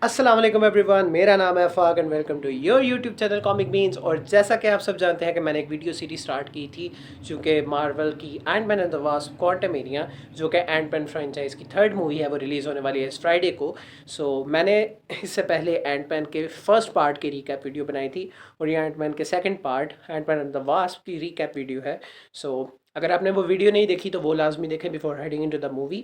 अस्सलाम वालेकुम एवरीवन, मेरा नाम है फ़ाक and welcome to your YouTube channel Comic Beans. और जैसा कि आप सब जानते हैं कि मैंने एक वीडियो सीरीज स्टार्ट की थी जो कि मार्वल की Ant Man and the Wasp Quantumania, जो कि एंट मैन फ्रेंचाइज की थर्ड मूवी है, वो रिलीज़ होने वाली है इस फ्राइडे को। मैंने इससे पहले एंट मैन के फर्स्ट पार्ट की रीकैप वीडियो बनाई थी और ये एंट मैन के second part ant Man and the wasp की रीकैप वीडियो है। सो अगर आपने वो वीडियो नहीं देखी तो वो लाजमी देखें before heading into the movie.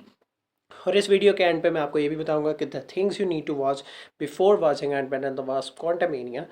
और इस वीडियो के एंड पे मैं आपको ये भी बताऊंगा कि the things you need to watch before watching Ant Man and the Wasp Quantumania.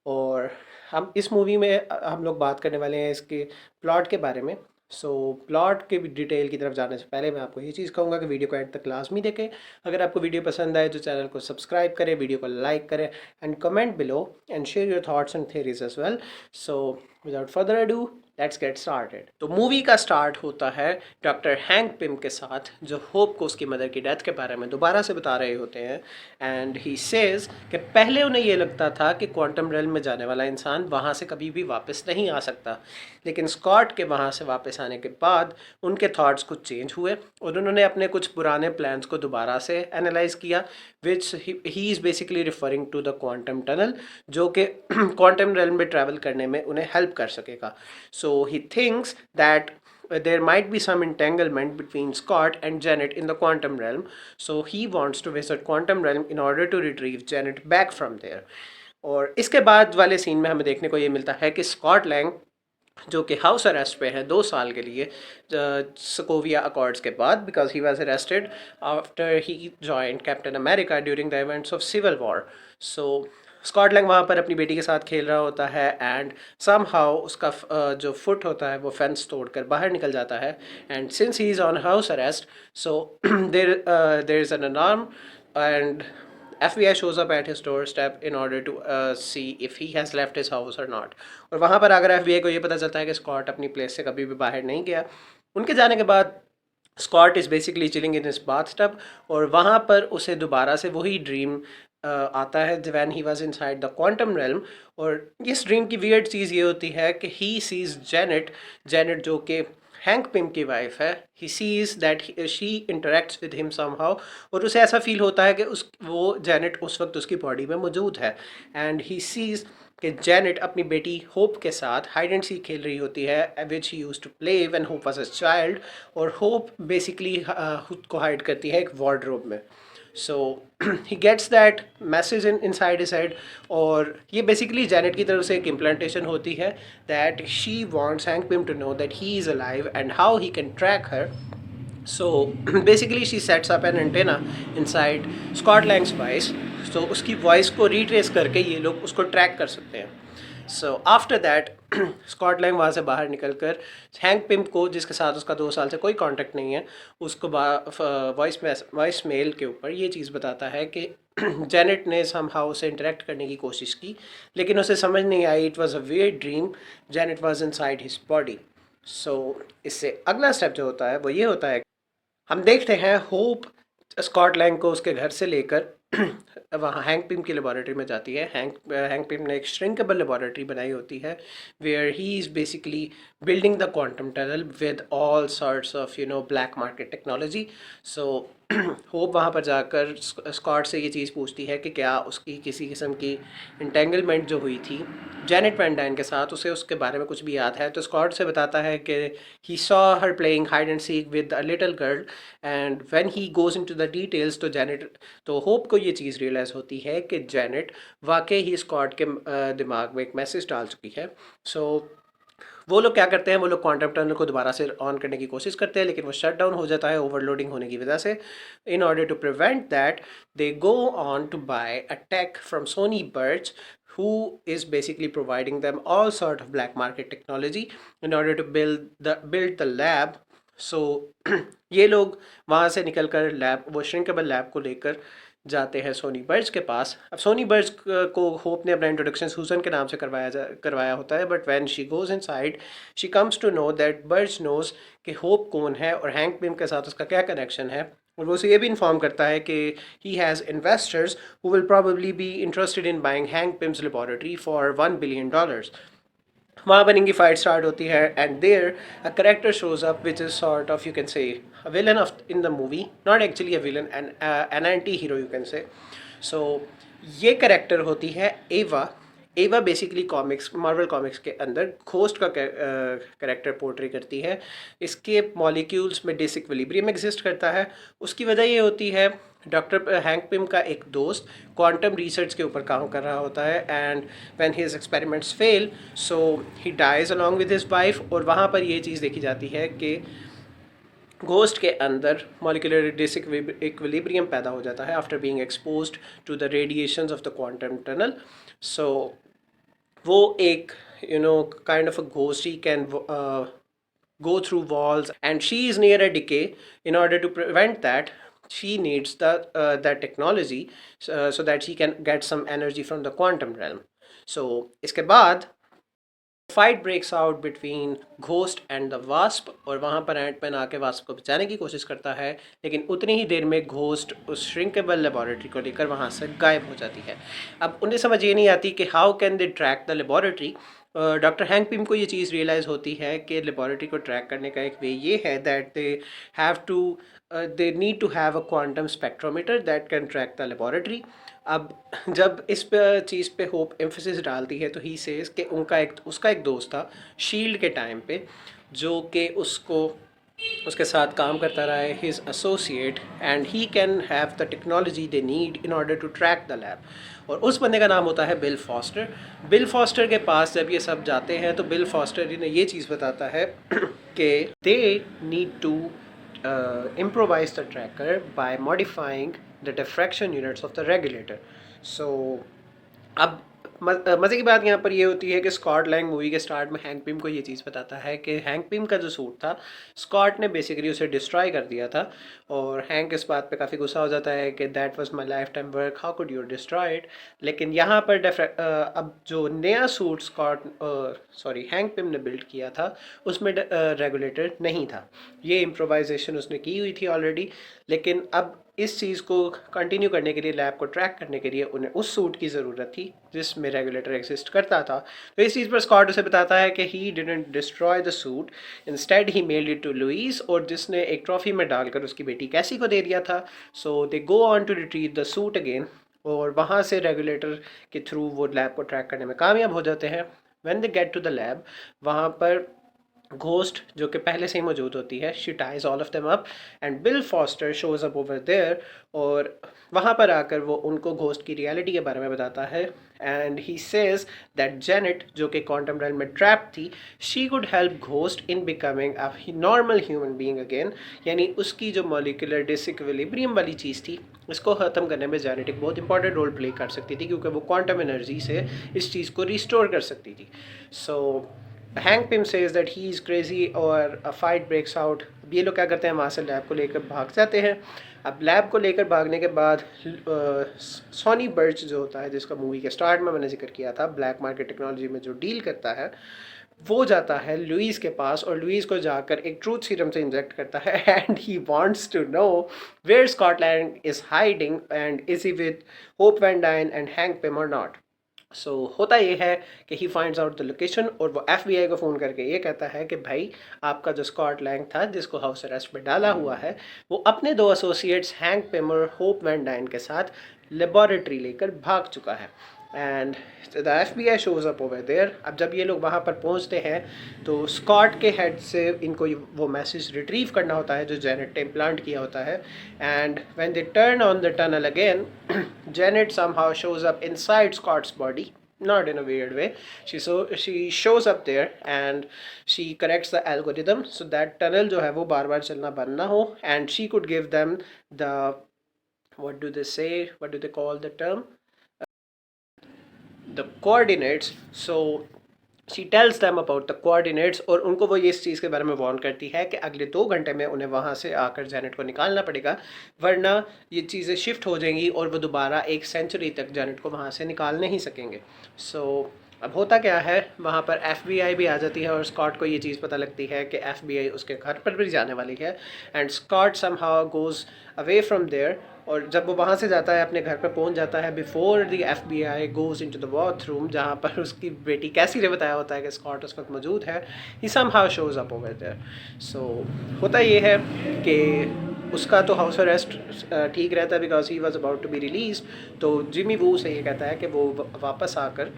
और हम इस मूवी में हम लोग बात करने वाले हैं इसके प्लॉट के बारे में। प्लॉट के डिटेल की तरफ जाने से पहले मैं आपको ये चीज़ कहूँगा कि वीडियो को एंड तक लाजमी देखें। अगर आपको वीडियो पसंद आए तो चैनल को सब्सक्राइब करें, वीडियो को लाइक करें and comment below and share your thoughts and theories as well. So without further ado let's get started. तो मूवी का स्टार्ट होता है डॉक्टर हैंक पिम के साथ, जो होप को उसकी मदर की डेथ के बारे में दोबारा से बता रहे होते हैं। एंड ही सेज कि पहले उन्हें ये लगता था कि क्वांटम रेल में जाने वाला इंसान वहाँ से कभी भी वापस नहीं आ सकता, लेकिन स्कॉट के वहाँ से वापस आने के बाद उनके थॉट्स कुछ चेंज हुए और उन्होंने अपने कुछ पुराने प्लान्स को दोबारा से एनालाइज किया, which he is basically referring to the quantum tunnel, जो कि क्वांटम रेल में ट्रैवल करने में उन्हें हेल्प कर सकेगा। So he thinks that there might be some entanglement between Scott and Janet in the quantum realm. So he wants to visit quantum realm in order to retrieve Janet back from there. और इसके बाद वाले scene में हमें देखने को ये मिलता है कि स्कॉट लैंग, जो कि हाउस अरेस्ट पे है 2 साल के लिए सकोविया अकॉर्ड्स के बाद, because he was arrested after he joined Captain America during the events of Civil War. So Scott Lang वहाँ पर अपनी बेटी के साथ खेल रहा होता है एंड सम हाउ उसका जो फुट होता है वो फेंस तोड़कर बाहर निकल जाता है। And since he is on house arrest, so there is an alarm and FBI shows up at his doorstep in order to see if he has left his house or not. और वहाँ पर अगर FBI को ये पता चलता है कि स्कॉट अपनी प्लेस से कभी भी बाहर नहीं गया, उनके जाने के बाद Scott is basically chilling in his bathtub और वहाँ पर उसे दोबारा से वही ड्रीम आता है when he was inside the quantum realm. और इस ड्रीम की वियर्ड चीज़ ये होती है कि ही सीज जेनेट, जेनेट जो कि हैंक पिम की वाइफ है, he sees that she interacts with him somehow, और उसे ऐसा फील होता है कि उस वो जेनेट उस वक्त उसकी बॉडी में मौजूद है। एंड ही सीज कि जेनेट अपनी बेटी होप के साथ हाइड एंड सीक खेल रही होती है, which he used to play when Hope was a child. और होप बेसिकली खुद को हाइड करती है एक वार्डरोब में। So he gets that message inside his head, और ये बेसिकली जेनेट की तरफ से एक इम्प्लांटेशन होती है that she wants Hank Pym to know that he is alive and how he can track her. So basically she sets up an antenna inside Scott Lang's voice, so उसकी voice को retrace करके ये लोग उसको track कर सकते हैं। So after that Scott Lang वहाँ से बाहर निकल कर हैंक पिम को, जिसके साथ उसका 2 साल से कोई कांटेक्ट नहीं है, उसको वॉइस मेल के ऊपर ये चीज़ बताता है कि जेनेट ने समहाउ से इंटरेक्ट करने की कोशिश की, लेकिन उसे समझ नहीं आई, it was a weird dream, Janet was inside his body. So इससे अगला स्टेप जो होता है वो ये होता है, हम देखते हैं होप स्कॉट लैंग को उसके घर से लेकर वहाँ हैंक पिम की लेबॉरेटरी में जाती है। हैंक पिम ने एक श्रिंकेबल लेबॉरेटरी बनाई होती है where he is basically building the quantum tunnel with all sorts of black market technology. So Hope वहाँ पर जाकर स्कॉट से ये चीज़ पूछती है कि क्या उसकी किसी किस्म की इंटेंगलमेंट जो हुई थी जेनेट वैन डाइन के साथ, उसे उसके बारे में कुछ भी याद है। तो स्कॉट से बताता है कि he saw her playing hide and seek with a little girl, and when he goes into the details तो होप को ये चीज़ रियलाइज़ होती है कि जेनेट वाकई ही स्कॉट के दिमाग में एक मैसेज डाल चुकी है। सो वो लोग क्या करते हैं, वो लोग क्वांटम टनल को दोबारा से ऑन करने की कोशिश करते हैं, लेकिन वो शट डाउन हो जाता है ओवरलोडिंग होने की वजह से। In order to prevent that they go on to buy a tech from Sonny Burch, who is basically providing them all sort of black market technology in order to build the lab. So ये लोग वहाँ से निकल कर lab, वो shrinkable lab को लेकर जाते हैं सोनी बर्च के पास। अब सोनी बर्च को होप ने अपना इंट्रोडक्शन सूजन के नाम से करवाया होता है, but when she goes inside she comes to know that Burch knows कि होप कौन है और हैंक पिम के साथ उसका क्या कनेक्शन है। और वो उसे ये भी इन्फॉर्म करता है कि he has investors who will probably be interested in buying Hank Pym's laboratory for $1 billion. वहाँ पर इनकी फाइट स्टार्ट होती है and there a character shows up which is sort of, you can say, a villain of in the movie, not actually a villain, an anti hero you can say. So ये character होती है एवा। एवा basically comics, Marvel comics के अंदर ghost का character portray करती है। इसके मॉलिक्यूल्स में डिसइक्विलिब्रियम एग्जिस्ट करता है। उसकी वजह ये होती है, डॉक्टर हैंक पिम का एक दोस्त क्वांटम रिसर्च के ऊपर काम कर रहा होता है, and when his experiments fail so he dies along with his wife. और वहाँ पर ये चीज़ देखी जाती है कि घोस्ट के अंदर मॉलिक्यूलर डिसइक्विलिब्रियम पैदा हो जाता है after being exposed to the radiations of the quantum tunnel. So वो एक kind of a ghost, he can go through walls and she is near a decay. In order to prevent that, she needs that technology so that she can get some energy from the quantum realm. So इसके बाद fight breaks out between Ghost and the Wasp, और वहाँ पर Ant-Man आके wasp को बचाने की कोशिश करता है, लेकिन उतनी ही देर में घोस्ट उस श्रिंकेबल लेबॉरेटरी को लेकर वहाँ से गायब हो जाती है। अब उन्हें समझ ये नहीं आती कि how can they track the laboratory. Doctor hang Pym को ये चीज़ रियलाइज़ होती है कि लेबॉरेटरी को ट्रैक करने का एक वे ये है that they need to have a quantum spectrometer that can track the laboratory. अब जब इस चीज़ पे होप एम्फेसिस डालती है तो ही सेज कि उसका एक दोस्त था शील्ड के टाइम पे, जो कि उसके साथ काम करता रहा है, his associate, and he can have the technology they need in order to track the lab. और उस बंदे का नाम होता है बिल फॉस्टर। बिल फॉस्टर के पास जब ये सब जाते हैं तो बिल फॉस्टर ने ये चीज़ बताता है कि they need to improvise the tracker by modifying the diffraction units of the regulator. So अब मज़े की बात यहाँ पर ये होती है कि स्कॉट लैंग मूवी के स्टार्ट में हैंक पिम को ये चीज़ बताता है कि हैंक पिम का जो सूट था स्कॉट ने बेसिकली उसे डिस्ट्रॉय कर दिया था, और हैंक इस बात पे काफ़ी गुस्सा हो जाता है कि that was my life time work, how could you destroy it. लेकिन यहाँ पर अब जो नया सूट हैंक पिम ने बिल्ड किया था उसमें रेगुलेटर नहीं था। ये इम्प्रोवाइजेशन उसने की हुई थी ऑलरेडी, लेकिन अब इस चीज़ को कंटिन्यू करने के लिए, लैब को ट्रैक करने के लिए उन्हें उस सूट की ज़रूरत थी जिसमें रेगुलेटर एग्जिस्ट करता था। तो इस चीज़ पर स्कॉट उसे बताता है कि he didn't destroy the suit, instead he meld it to Luis, और जिसने एक ट्रॉफी में डालकर उसकी बेटी कैसी को दे दिया था। So they go on to retrieve the suit again, और वहाँ से रेगुलेटर के थ्रू वो लैब को ट्रैक करने में कामयाब हो जाते हैं। When they get to the lab, वहाँ पर घोस्ट जो कि पहले से ही मौजूद होती है, she ties all of them up, and Bill Foster shows up over there, और वहाँ पर आकर वो उनको घोस्ट की रियलिटी के बारे में बताता है। And he says that Janet जो कि क्वांटम रेल्म में ट्रैप थी, she could help Ghost in becoming a normal human being again. यानी उसकी जो मॉलिक्यूलर डिसइक्विलिब्रियम वाली चीज़ थी इसको ख़त्म करने में जेनेट एक बहुत इंपॉर्टेंट रोल प्ले कर सकती थी, क्योंकि वो क्वांटम एनर्जी से इस चीज़ को रिस्टोर कर सकती थी। So Hank Pym says that he is crazy, और अ फाइट ब्रेक्स आउट। अब ये लोग क्या करते हैं, वहाँ से लैब को लेकर भाग जाते हैं। अब लैब को लेकर भागने के बाद सोनी बर्च जो होता है, जिसका मूवी के स्टार्ट में मैंने जिक्र किया था, ब्लैक मार्केट टेक्नोलॉजी में जो डील करता है, वो जाता है लुइस के पास, और लुइस को जाकर एक ट्रूथ सीरम से इंजेक्ट करता है, and he wants to know where Scott Lang is hiding and is he with Hope van Dyne and Hank Pym और नॉट। सो होता ये है कि he finds out the location, और वो FBI को फ़ोन करके ये कहता है कि भाई आपका जो स्कॉट लैंग था जिसको हाउस अरेस्ट में डाला हुआ है, वो अपने दो एसोसिएट्स हैंक पिम और होप वैन डाइन के साथ लेबॉरेटरी लेकर भाग चुका है। And the FBI shows up over there. अब जब ये लोग वहाँ पर पहुँचते हैं तो स्कॉट के हेड से इनको वो मैसेज रिट्रीव करना होता है जो जेनेट ने इम्प्लांट किया होता है। And when they turn on the tunnel again, Janet somehow shows up inside Scott's body, not in a weird way. She shows up there and she corrects the algorithm so that tunnel जो है वो बार बार चलना बंद ना हो, and she could give them the, what do they call the term, the coordinates. So she tells them about the coordinates, और उनको वो ये इस चीज़ के बारे में वार्न करती है कि अगले 2 घंटे में उन्हें वहाँ से आकर जेनेट को निकालना पड़ेगा, वरना ये चीज़ें शिफ्ट हो जाएंगी और वो दोबारा 1 सेंचुरी तक जेनेट को वहाँ से निकाल नहीं सकेंगे। सो अब होता क्या है, वहाँ पर FBI भी आ जाती है, और स्कॉट को ये चीज़ पता लगती है कि FBI उसके घर पर भी जाने वाली है, and Scott somehow goes away from there. और जब वो वहाँ से जाता है, अपने घर पर पहुँच जाता है before the FBI goes into the bathroom, जहाँ पर उसकी बेटी कैसी ने बताया होता है कि स्कॉट उस वक्त मौजूद है, he somehow shows up over there. So होता ये है कि उसका तो हाउस अरेस्ट ठीक रहता है because he was about to be release. तो जिमी वू से ये कहता है कि वो वापस आकर,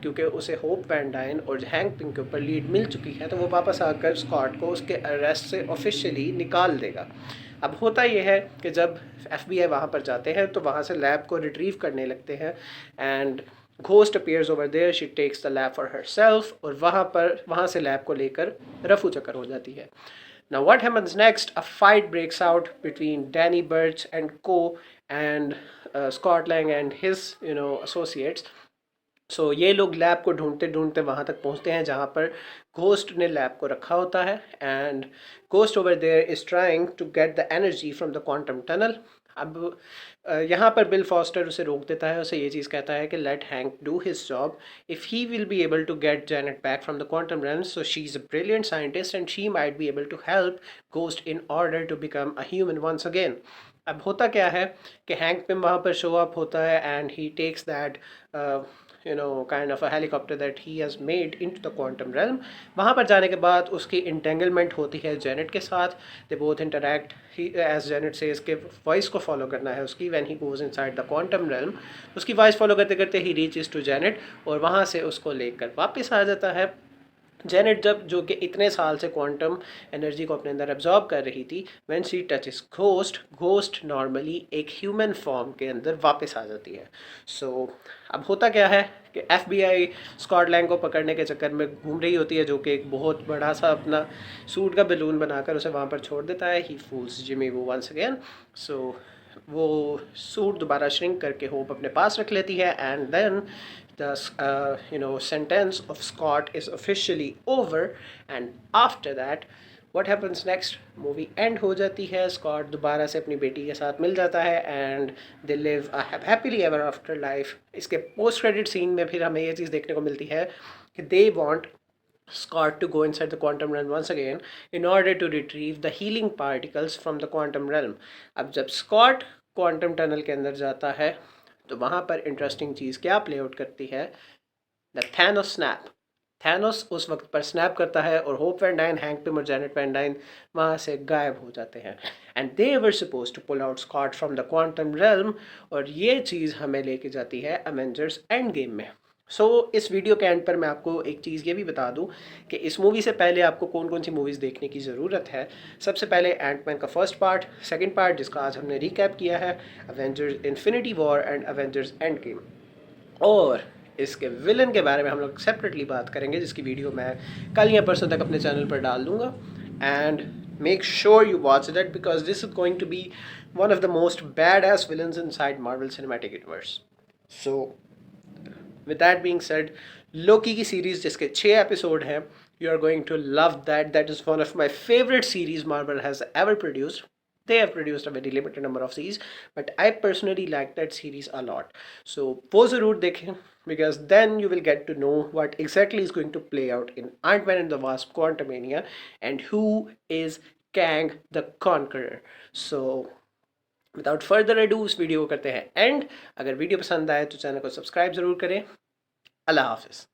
क्योंकि उसे होप वैन डाइन और हैंक पिंग के ऊपर लीड मिल चुकी है, तो वो वापस आकर स्कॉट को उसके अरेस्ट से ऑफिशियली निकाल देगा। अब होता यह है कि जब FBI वहाँ पर जाते हैं तो वहाँ से लैब को रिट्रीव करने लगते हैं and Ghost appears over there, she takes the lab for herself, और वहाँ से लैब को लेकर रफू चक्कर हो जाती है। Now, what happens next? A fight breaks out between Danny Burch and Co. and Scott Lang and his, associates. So ये लोग लैब को ढूंढते ढूंढते वहाँ तक पहुँचते हैं जहाँ पर घोस्ट ने लैब को रखा होता है and Ghost over there is trying to get the energy from the quantum tunnel. अब यहाँ पर बिल फॉस्टर उसे रोक देता है, उसे ये चीज़ कहता है कि let Hank do his job, if he will be able to get Janet back from the quantum realm, so she is a brilliant scientist and she might be able to help Ghost in order to become a human once again. अब होता क्या है कि hang Pym वहाँ पर show up होता है and he takes that kind of a helicopter that he has made into the quantum realm. वहाँ पर जाने के बाद उसकी entanglement होती है जेनेट के साथ। they both interact, he as Janet says कि वॉइस को फॉलो करना है उसकी when he goes inside the quantum realm, उसकी वॉइस फॉलो करते करते he reaches to Janet और वहाँ से उसको लेकर वापस आ जाता है। जेनेट जब जो कि इतने साल से क्वांटम एनर्जी को अपने अंदर एब्जॉर्ब कर रही थी, when she touches ghost, ghost normally एक ह्यूमन फॉर्म के अंदर वापस आ जाती है। सो अब होता क्या है कि FBI स्कॉट लैंग को पकड़ने के चक्कर में घूम रही होती है, जो कि एक बहुत बड़ा सा अपना सूट का बैलून बनाकर उसे वहाँ पर छोड़ देता है। ही फूल्स जिमी वो वंस अगेन। सो वो सूट दोबारा श्रिंक करके होप अपने पास रख लेती है and then the sentence of Scott is officially over, and after that what happens next? Movie and हो जाती है, स्कॉट दोबारा से अपनी बेटी के साथ मिल जाता है and they live a happily ever after life. इसके पोस्ट क्रेडिट सीन में फिर हमें ये चीज़ देखने को मिलती है कि they want Scott to go inside the quantum realm once again in order to retrieve the healing particles from the quantum realm. अब जब Scott quantum tunnel के अंदर जाता है तो वहाँ पर इंटरेस्टिंग चीज़ क्या प्ले आउट करती है? The Thanos snap. थैनोस उस वक्त पर स्नैप करता है और Hope van Dyne, Hank Pym और जेनेट वैन डाइन वहाँ से गायब हो जाते हैं and they were suppose to pull out Scott from the quantum realm. और ये चीज़ हमें लेके जाती है अवेंजर्स एंड गेम में। इस वीडियो के एंड पर मैं आपको एक चीज़ ये भी बता दूं कि इस मूवी से पहले आपको कौन कौन सी मूवीज़ देखने की ज़रूरत है। सबसे पहले एंटमैन का फर्स्ट पार्ट, सेकंड पार्ट जिसका आज हमने रिकैप किया है, Avengers infinity war and Avengers end game, और इसके विलन के बारे में हम लोग सेपरेटली बात करेंगे जिसकी वीडियो मैं कल या परसों तक अपने चैनल पर डाल दूँगा। And make sure you watch that because this is going to be one of the most badass villains inside Marvel Cinematic Universe. So with that being said, Loki की सीरीज़ जिसके 6 episode हैं, you are going to love that. That is one of my favourite series Marvel has ever produced. They have produced a very limited number of series, but I personally like that series a lot. So वो ज़रूर देखें because then you will get to know what exactly is going to play out in Ant-Man and the Wasp: Quantumania and who is Kang the Conqueror. So without further ado उस video को करते हैं and. अगर video पसंद आए तो channel को subscribe ज़रूर करें। अल्लाह हाफिज़।